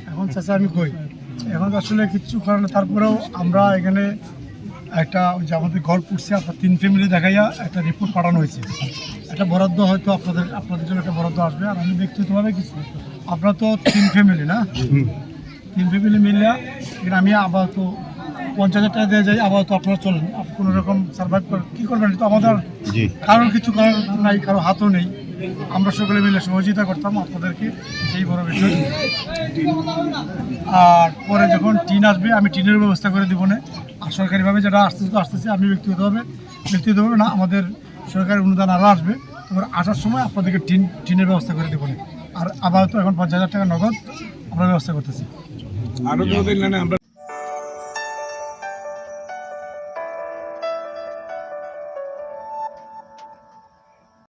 এখন চাচা আমি কই এখন আসলে কিচ্ছু কারণে তারপরেও আমরা এখানে একটা যে আমাদের ঘর পুড়ছে আপনার 3 ফ্যামিলি দেখাইয়া একটা রিপোর্ট পাঠানো হয়েছে। একটা বরাদ্দ হয়তো আপনাদের জন্য একটা বরাদ্দ আসবে। আর আমি ব্যক্তিগতভাবে কিছু আপনার তো 3 ফ্যামিলি না, 3 ফ্যামিলি মিলিয়া এখানে আমি আপাতত 50,000 টাকা দিয়ে যাই। আপাতত আপনারা চলেন, কোনো রকম সার্ভাইভ করেন, কী করবেন? তো আমাদের কারোর কিছু করার নাই, কারো হাতও নেই। আমরা সকলে মিলে সহযোগিতা করতাম আপনাদেরকে, এই বড় বিষয়। আর পরে যখন টিন আসবে আমি টিনের ব্যবস্থা করে দেবো না। আর সরকারিভাবে যেটা আসতেছে আমি ব্যক্তিগতভাবে না, আমাদের সরকারি অনুদান আরও আসবে। এবার আসার সময় আপনাদেরকে টিনের ব্যবস্থা করে দেবো না। আর আপাতত এখন 50,000 টাকা নগদ আমরা ব্যবস্থা করতেছি। আরও আমরা